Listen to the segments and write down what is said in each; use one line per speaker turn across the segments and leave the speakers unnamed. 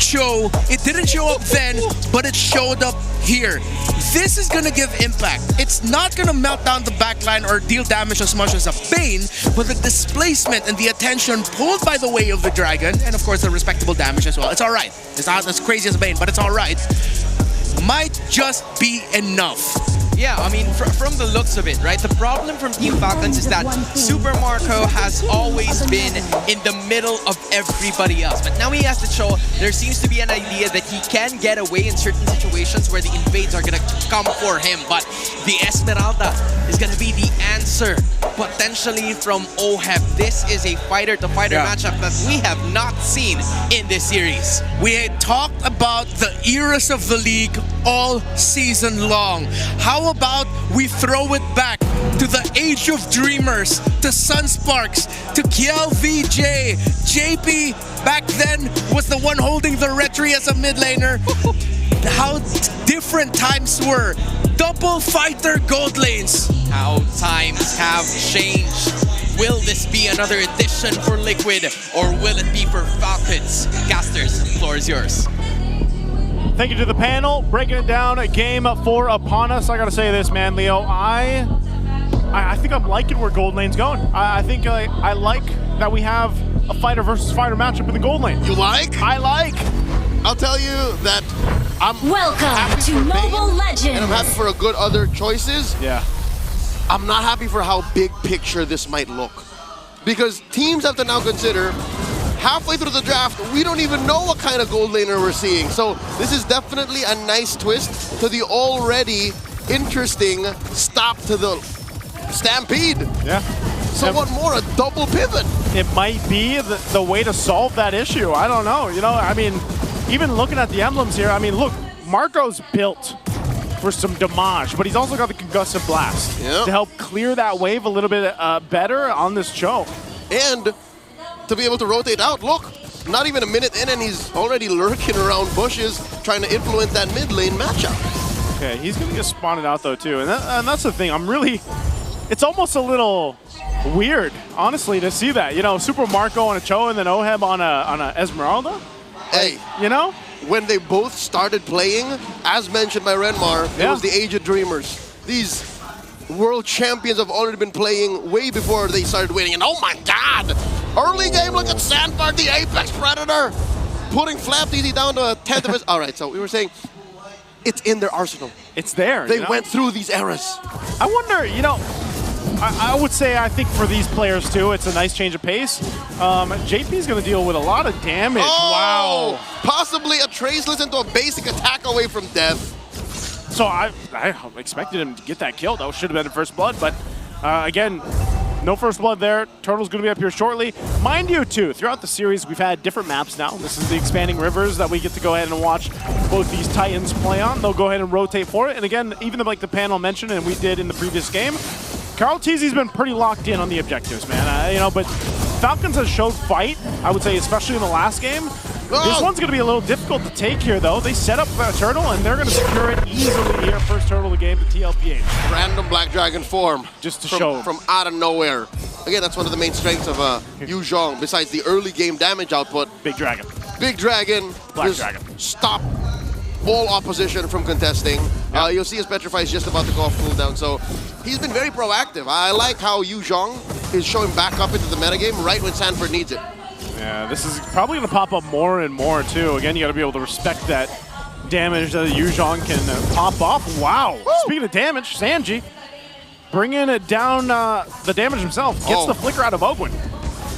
show. It didn't show up then, but it showed up here. This is gonna give impact. It's not gonna melt down the backline or deal damage as much as a Bane, but the displacement and the attention pulled by the way of the Dragon, and of course the respectable damage as well. It's alright. It's not as crazy as a Bane, but it's alright. Might just be enough.
Yeah, I mean, from the looks of it, right? The problem from Team Falcons is that Super Marco has always been in the middle of everybody else. But now he has to show there seems to be an idea that he can get away in certain situations where the invades are going to come for him. But the Esmeralda is going to be the answer, potentially from OHEB. This is a fighter-to-fighter matchup that we have not seen in this series.
We had talked about the eras of the league all season long. How about we throw it back to the Age of Dreamers, to Sunsparks, to Kiel VJ. JP back then was the one holding the Retri as a mid laner. How different times were. Double fighter gold lanes.
How times have changed. Will this be another edition for Liquid, or will it be for Falcons? Casters, the floor is yours.
Thank you to the panel, breaking it down. Game 4 upon us. I gotta say this, man, Leo. I think I'm liking where gold lane's going. I think I like that we have a fighter versus fighter matchup in the gold lane.
You like?
I like.
I'll tell you that I'm
Welcome
happy
to
for
Mobile
Bane,
Legends.
and I'm happy for a good other choices.
Yeah.
I'm not happy for how big picture this might look, because teams have to now consider halfway through the draft, we don't even know what kind of gold laner we're seeing. So this is definitely a nice twist to the already interesting stop to the stampede.
Yeah.
So what more, a double pivot?
It might be the way to solve that issue. I don't know. You know, I mean, even looking at the emblems here, I mean, look, Marco's built for some damage, but he's also got the concussive blast to help clear that wave a little bit better on this choke.
And to be able to rotate out, look, not even a minute in and he's already lurking around bushes trying to influence that mid lane matchup.
Okay, he's gonna get spotted out though too, and that's the thing. It's almost a little weird, honestly, to see that. You know, Super Marco on a Cho and then OHEB on a Esmeralda.
Hey,
you know,
when they both started playing, as mentioned by Renmar, it was the Age of Dreamers. These world champions have already been playing way before they started winning, and oh my God! Early game, look at Sandberg, the Apex Predator, putting Flap Easy down to a 10th of his. All right, so we were saying it's in their arsenal.
It's there.
They went through these eras.
I wonder, you know, I would say I think for these players too, it's a nice change of pace. JP's going to deal with a lot of damage.
Oh,
wow.
Possibly a Traceless into a basic attack away from death.
So I expected him to get that kill. That should have been in first blood, but again, no first blood there. Turtle's going to be up here shortly. Mind you, too, throughout the series, we've had different maps now. This is the expanding rivers that we get to go ahead and watch both these Titans play on. They'll go ahead and rotate for it. And again, even like the panel mentioned, and we did in the previous game, Carl Teasy's been pretty locked in on the objectives, man. You know, but Falcons has showed fight, I would say, especially in the last game. This one's going to be a little difficult to take here, though. They set up a turtle, and they're going to secure it easily here. First turtle of the game to tlph.
Random Black Dragon form.
Just to show.
From out of nowhere. Again, that's one of the main strengths of Yu Zhong, besides the early game damage output.
Big Dragon.
Big Dragon.
Black Dragon.
Stop all opposition from contesting. Yep. You'll see his Petrify is just about to go off cooldown, so he's been very proactive. I like how Yu Zhong is showing back up into the metagame right when Sanford needs it.
Yeah, this is probably going to pop up more and more, too. Again, you got to be able to respect that damage that Yu Zhong can pop off. Wow. Woo! Speaking of damage, Sanji bringing it down the damage himself. Gets the flicker out of Ogwin.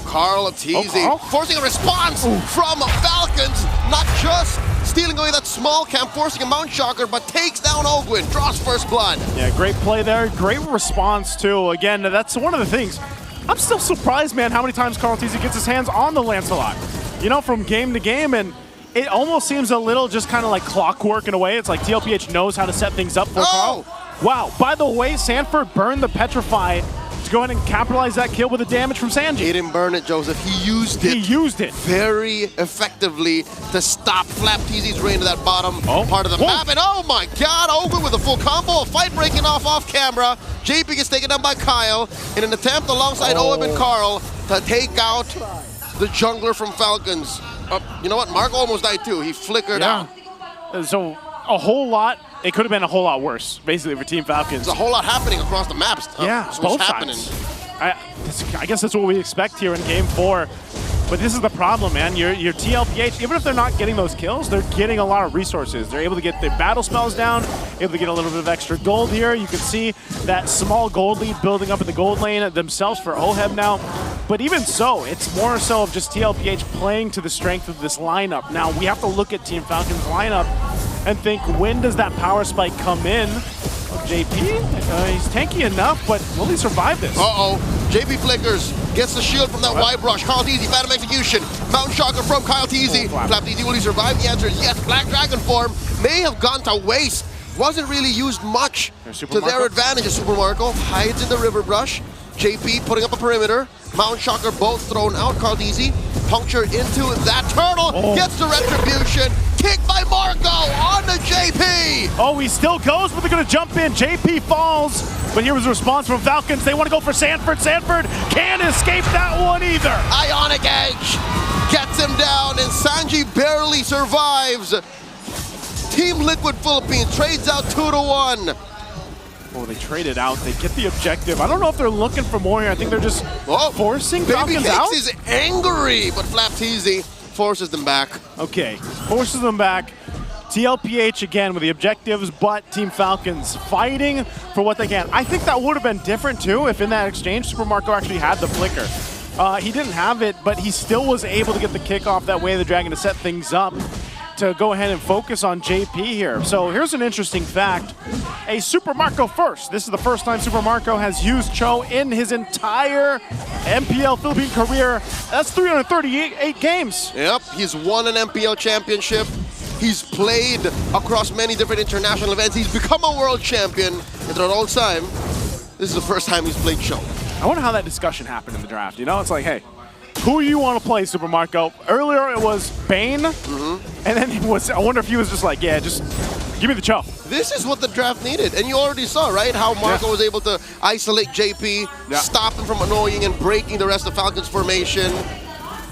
Carl Teasy forcing a response from Falcons. Not just stealing away that small camp, forcing a Mount Shocker, but takes down Ogwin, draws first blood.
Yeah, great play there. Great response, too. Again, that's one of the things. I'm still surprised, man, how many times Carl Teasy gets his hands on the Lancelot. You know, from game to game, and it almost seems a little just kind of like clockwork in a way. It's like tlph knows how to set things up for Carl. Wow, by the way, Sanford burned the Petrify to go ahead and capitalize that kill with the damage from Sanji.
He didn't burn it, Joseph. He used it.
He used it.
Very effectively to stop Flap Teasy's reign to that bottom part of the map. And oh my God, Ogwin with a full combo, a fight breaking off camera. JP gets taken down by Kyle in an attempt alongside OHEB and Carl to take out the jungler from Falcons. You know what? Marco almost died too. He flickered out.
So a whole lot. It could have been a whole lot worse, basically, for Team Falcons.
There's a whole lot happening across the maps.
Yeah,
both
happening. I guess that's what we expect here in Game 4. But this is the problem, man. Your TLPH, even if they're not getting those kills, they're getting a lot of resources. They're able to get their battle spells down, able to get a little bit of extra gold here. You can see that small gold lead building up in the gold lane themselves for Oheb now. But even so, it's more so of just TLPH playing to the strength of this lineup. Now, we have to look at Team Falcons' lineup and think, when does that power spike come in? JP, he's tanky enough, but will he survive this?
Uh-oh. JP flickers, gets the shield from that Y-brush. Kyle Teasy, Phantom Execution. Mountain Shocker from Kyle Teasy. Flap Teasy, will he survive? The answer is yes. Black Dragon form may have gone to waste. Wasn't really used much to their advantage. Super Marco hides in the river brush. JP putting up a perimeter. Mountain Shocker both thrown out. Kyle Teasy puncture into that turtle. Gets the retribution. Kick by Marco on the JP.
Oh, he still goes, but they're going to jump in. JP falls, but here was a response from Falcons. They want to go for Sanford. Sanford can't escape that one either.
Ionic Edge gets him down, and Sanji barely survives. Team Liquid Philippines trades out 2-1.
Oh, they traded out. They get the objective. I don't know if they're looking for more here. I think they're just forcing Falcons out.
Baby Cakes is angry, but Flap Teasy forces them back.
Okay, forces them back. TLPH again with the objectives, but Team Falcons fighting for what they can. I think that would have been different too if in that exchange Super Marco actually had the flicker. He didn't have it, but he still was able to get the kickoff that way, the Dragon, to set things up to go ahead and focus on JP here. So here's an interesting fact. A Super Marco first. This is the first time Super Marco has used Cho in his entire MPL Philippine career. That's 338 games.
Yep, he's won an MPL championship. He's played across many different international events. He's become a world champion. And throughout all time, this is the first time he's played Cho.
I wonder how that discussion happened in the draft. You know, it's like, hey, who do you want to play, Super Marco? Earlier it was Bane, and then it was, I wonder if he was just like, yeah, just give me the Cho.
This is what the draft needed, and you already saw, right, how Marco was able to isolate JP, stop him from annoying and breaking the rest of Falcons formation.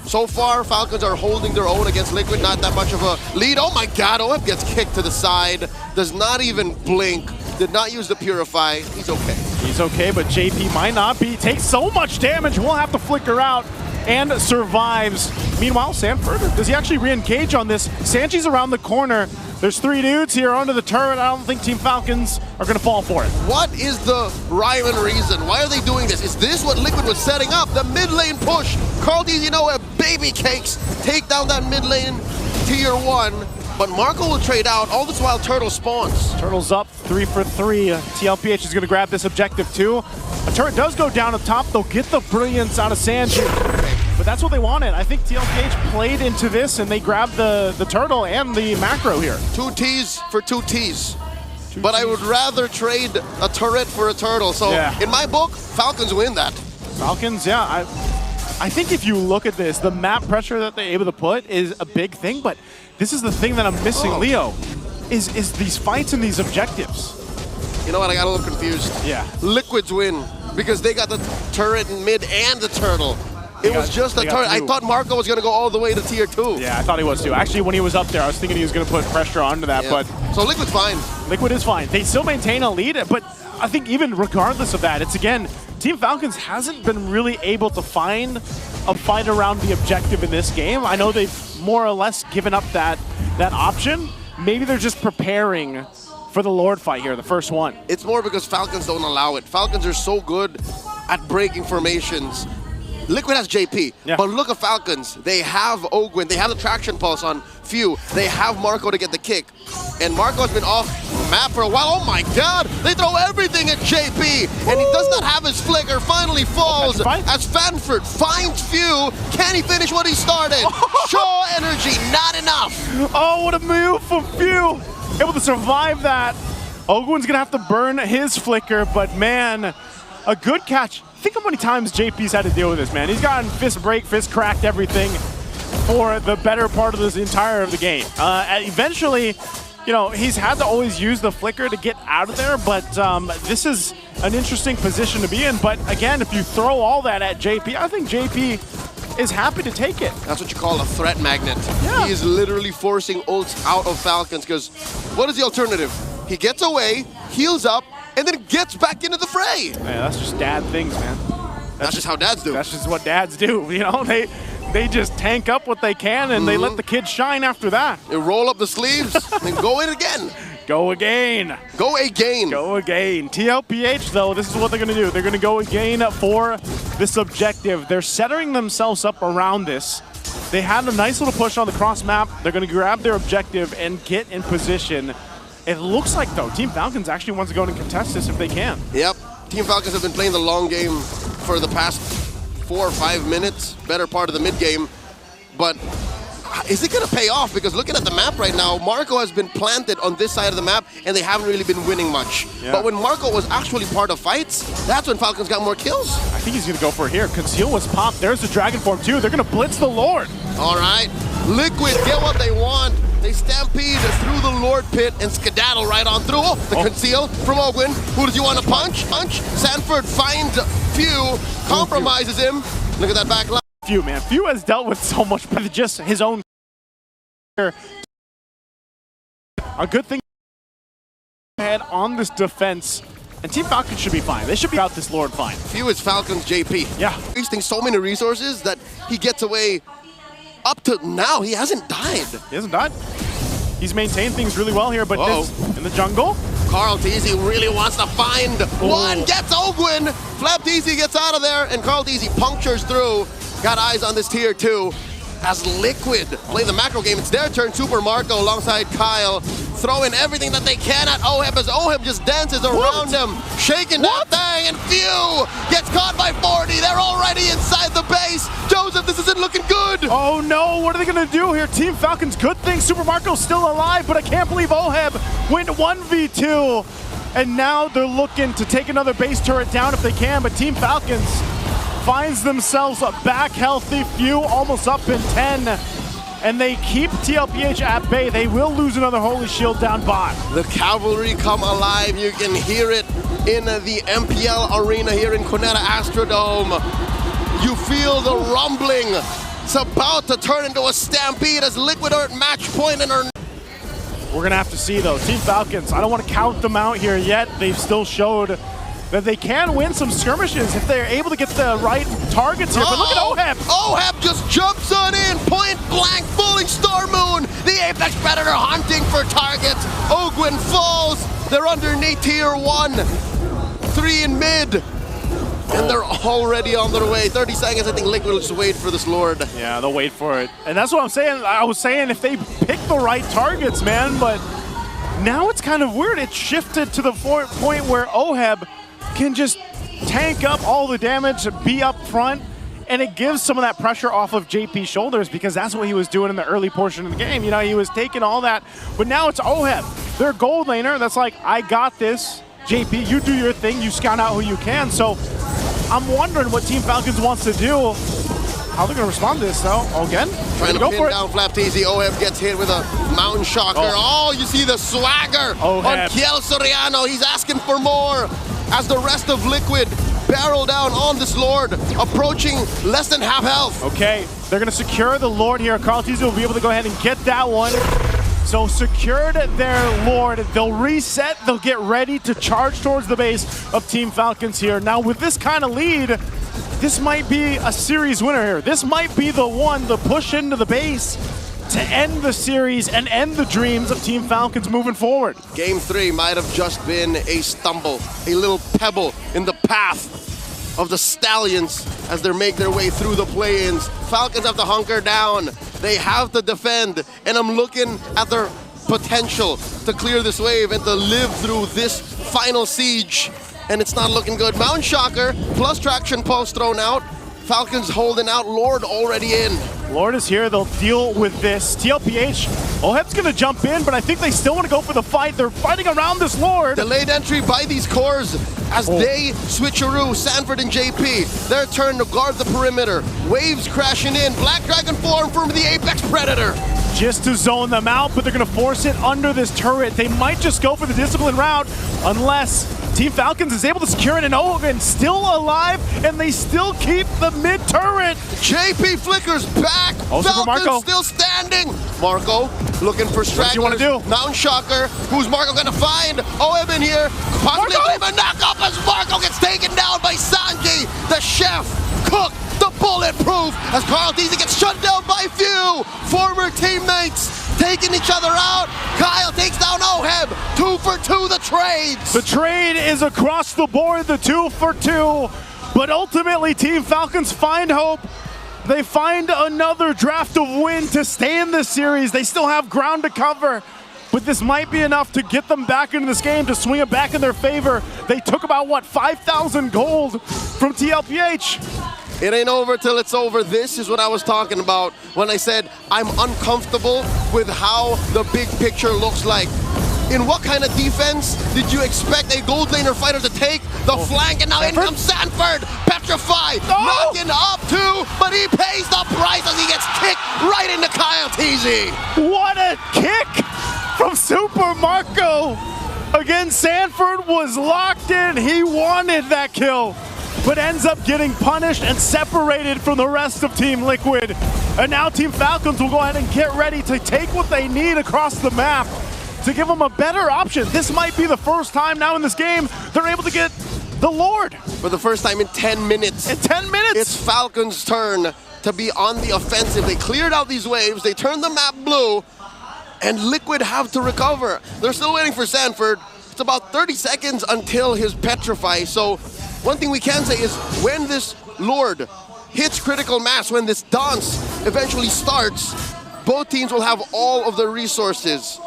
So far, Falcons are holding their own against Liquid, not that much of a lead. Oh my god, OF gets kicked to the side, does not even blink, did not use the Purify. He's okay.
He's okay, but JP might not be. Takes so much damage, will have to flicker out and survives. Meanwhile, Sanford, does he actually re-engage on this? Sanji's around the corner. There's 3 dudes here onto the turret. I don't think Team Falcons are going to fall for it.
What is the rhyme and reason? Why are they doing this? Is this what Liquid was setting up? The mid lane push. Carl D's, you know, Baby Cakes take down that mid lane tier 1. But Marco will trade out. All this while Turtle spawns.
Turtle's up 3 for 3. TLPH is going to grab this objective too. A turret does go down up top. They'll get the brilliance out of Sanji. But that's what they wanted. I think TLPH played into this and they grabbed the turtle and the macro here. 2
T's for 2 T's. But I would rather trade a turret for a turtle. So in my book, Falcons win that.
Falcons, yeah. I think if you look at this, the map pressure that they're able to put is a big thing, but this is the thing that I'm missing, Leo, is these fights and these objectives.
You know what, I got a little confused.
Yeah.
Liquids win because they got the turret in mid and the turtle. It was just a turret. I thought Marco was going to go all the way to tier 2.
Yeah, I thought he was too. Actually, when he was up there, I was thinking he was going to put pressure onto that, but...
So Liquid's fine.
Liquid is fine. They still maintain a lead, but I think even regardless of that, it's again, Team Falcons hasn't been really able to find a fight around the objective in this game. I know they've more or less given up that option. Maybe they're just preparing for the Lord fight here, the first one.
It's more because Falcons don't allow it. Falcons are so good at breaking formations. Liquid has JP, but look at Falcons. They have Ogwin, they have the traction pulse on Few, they have Marco to get the kick. And Marco has been off map for a while. Oh my god, they throw everything at JP, and he does not have his flicker, finally falls as Fanford finds Few. Can he finish what he started? Show energy, not enough.
Oh, what a move from Few. Able to survive that. Ogwin's gonna have to burn his flicker, but man, a good catch. Think how many times JP's had to deal with this, man. He's gotten fist break, fist cracked, everything for the better part of this entire of the game. Eventually, you know, he's had to always use the flicker to get out of there, but this is an interesting position to be in. But again, if you throw all that at JP, I think JP is happy to take it.
That's what you call a threat magnet.
Yeah.
He is literally forcing ults out of Falcons because what is the alternative? He gets away, heals up, and then gets back into the fray.
Man, that's just dad things, man.
That's just how dads do.
That's just what dads do. You know, they just tank up what they can and they let the kids shine after that.
They roll up the sleeves and go in again.
Go again.
Go again.
Go again. tlph, though, this is what they're going to do. They're going to go again for this objective. They're centering themselves up around this. They had a nice little push on the cross map. They're going to grab their objective and get in position. It looks like, though, Team Falcons actually wants to go and contest this if they can.
Yep. Team Falcons have been playing the long game for the past 4 or 5 minutes, better part of the mid game. But is it going to pay off? Because looking at the map right now, Marco has been planted on this side of the map, and they haven't really been winning much.
Yeah.
But when Marco was actually part of fights, that's when Falcons got more kills.
I think he's going to go for it here. Conceal was popped. There's the Dragon Form, too. They're going to blitz the Lord.
All right. Liquid get what they want. They stampede through the Lord pit and skedaddle right on through. Oh, the conceal from Ogwin. Who does he want to punch? Sanford finds Few, compromises him. Look at that back line.
Few, man. Few has dealt with so much with just his own. A good thing head on this defense, and Team Falcons should be fine. They should be out this Lord fine.
Few is Falcons JP.
Yeah.
Wasting so many resources that he gets away. Up to now, he hasn't died.
He hasn't died. He's maintained things really well here, but this, in the jungle.
Carl Teasy really wants to find one, gets Ogwin. Flap Teasy gets out of there, and Carl Teasy punctures through. Got eyes on this tier 2. As Liquid play the macro game, it's their turn. Super Marco alongside Kyle, throwing everything that they can at Oheb as Oheb just dances around him, shaking that thing, and Few gets caught by 40. They're already inside the base. Joseph, this isn't looking good.
Oh no, what are they gonna do here? Team Falcons, good thing Super Marco's still alive, but I can't believe Oheb went 1v2, and now they're looking to take another base turret down if they can, but Team Falcons finds themselves back healthy. Few almost up in 10, and they keep tlph at bay. They will lose another Holy Shield down bot.
The cavalry come alive. You can hear it in the MPL arena here in Cuneta Astrodome. You feel the rumbling. It's about to turn into a stampede as Liquid are at match point and are...
We're gonna have to see though. Team Falcons, I don't want to count them out here yet. They've still showed that they can win some skirmishes if they're able to get the right targets here. But look at Oheb.
Oheb just jumps on in, point blank, fooling Star Moon. The Apex Predator hunting for targets. Ogwin falls. They're underneath tier 1. 3 in mid. And they're already on their way. 30 seconds, I think Liquid will just wait for this Lord.
Yeah, they'll wait for it. And that's what I'm saying. I was saying if they pick the right targets, man, but now it's kind of weird. It shifted to the point where Oheb can just tank up all the damage, be up front, and it gives some of that pressure off of JP's shoulders because that's what he was doing in the early portion of the game. You know, he was taking all that, but now it's Oheb, their gold laner, that's like, I got this. JP, you do your thing, you scout out who you can. So I'm wondering what Team Falcons wants to do. How they're going to respond to this, though? Again?
Trying to pin down Flap Teasy. Oheb gets hit with a Mountain Shocker. Oh, you see the swagger on Kiel Soriano. He's asking for more as the rest of Liquid barrel down on this Lord, approaching less than half health.
Okay, they're going to secure the Lord here. Carl Teasy will be able to go ahead and get that one. So secured their Lord. They'll reset. They'll get ready to charge towards the base of Team Falcons here. Now, with this kind of lead, this might be a series winner here. This might be the one to push into the base to end the series and end the dreams of Team Falcons moving forward.
Game 3 might have just been a stumble, a little pebble in the path of the Stallions as they make their way through the play-ins. Falcons have to hunker down. They have to defend, and I'm looking at their potential to clear this wave and to live through this final siege. And it's not looking good. Mountain Shocker plus Traction Pulse thrown out. Falcons holding out, Lord already in.
Lord is here, they'll deal with this. tlph, Oheb's gonna jump in, but I think they still wanna go for the fight. They're fighting around this Lord.
Delayed entry by these cores as they switcheroo, Sanford and JP. Their turn to guard the perimeter. Waves crashing in, Black Dragon form from the Apex Predator.
Just to zone them out, but they're gonna force it under this turret. They might just go for the discipline route unless Team Falcons is able to secure it, and Owen still alive, and they still keep the mid-turret.
JP flickers back.
Oh, Super Marco.
Falcons still standing. Marco looking for stragglers.
What do you want to do?
Mountain Shocker. Who's Marco going to find? OM in here. Possibly a knock-up as Marco gets taken down by Sanji. The chef, cook, the bulletproof. As Carl Deasy gets shut down by few former teammates. Taking each other out. Kyle takes down Oheb. 2 for 2 the trades.
The trade is across the board, the 2 for 2. But ultimately, Team Falcons find hope. They find another draft of win to stay in this series. They still have ground to cover. But this might be enough to get them back into this game, to swing it back in their favor. They took about, what, 5,000 gold from tlph.
It ain't over till it's over. This is what I was talking about when I said I'm uncomfortable with how the big picture looks like. In what kind of defense did you expect a gold laner fighter to take? The flank, and now in comes Sanford. Petrify, knocking up too, but he pays the price as he gets kicked right into Kyle Teasy.
What a kick from Super Marco. Again, Sanford was locked in. He wanted that kill, but ends up getting punished and separated from the rest of Team Liquid. And now Team Falcons will go ahead and get ready to take what they need across the map to give them a better option. This might be the first time now in this game they're able to get the Lord.
For the first time in 10 minutes.
In 10 minutes?
It's Falcons' turn to be on the offensive. They cleared out these waves, they turned the map blue, and Liquid have to recover. They're still waiting for Sanford. It's about 30 seconds until his Petrify, so one thing we can say is when this Lord hits critical mass, when this dance eventually starts, both teams will have all of the resources.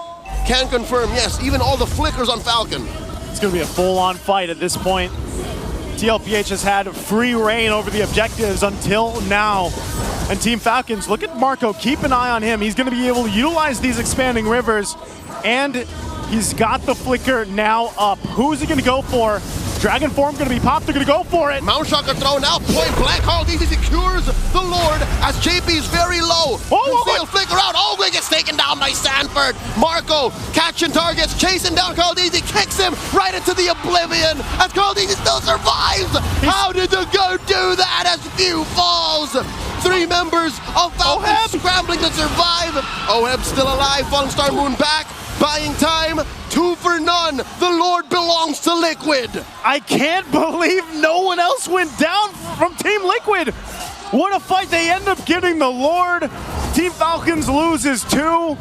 Can confirm, yes, even all the flickers on Falcon.
It's going to be a full-on fight at this point. tlph has had free reign over the objectives until now. And Team Falcons, look at Marco, keep an eye on him. He's going to be able to utilize these expanding rivers, and he's got the flicker now up. Who's he going to go for? Dragon Form going to be popped, they're going to go for it.
Mount Shocker thrown out, point blank. Carl Deasy secures the Lord as JP is very low. Concealed flicker out, Ogwe gets taken down by Sanford. Marco catching targets, chasing down Carl Deasy, kicks him right into the oblivion as Carl Deasy still survives. How did the goat do that as few falls? 3 members of Falcons scrambling to survive. Oheb still alive, Falling Star Moon back. Buying time, 2 for none. The Lord belongs to Liquid.
I can't believe no one else went down from Team Liquid. What a fight. They end up getting the Lord. Team Falcons loses 2.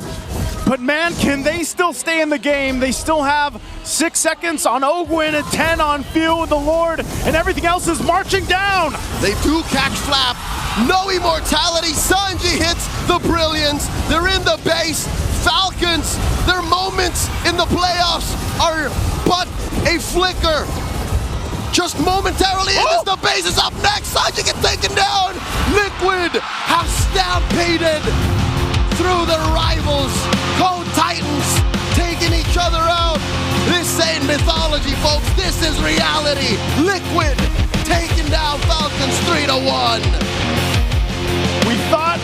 But man, can they still stay in the game? They still have 6 seconds on Ogwin and 10 on Few, the Lord, and everything else is marching down.
They do catch Flap. No immortality. Sanji hits the brilliance. They're in the base. Falcons, their moments in the playoffs are but a flicker. Just momentarily in as the base is up next. Sanji gets taken down. Liquid have stampeded through the rivals. Co-Titans taking each other out. This ain't mythology, folks. This is reality. Liquid taking down Falcons 3-1.
We thought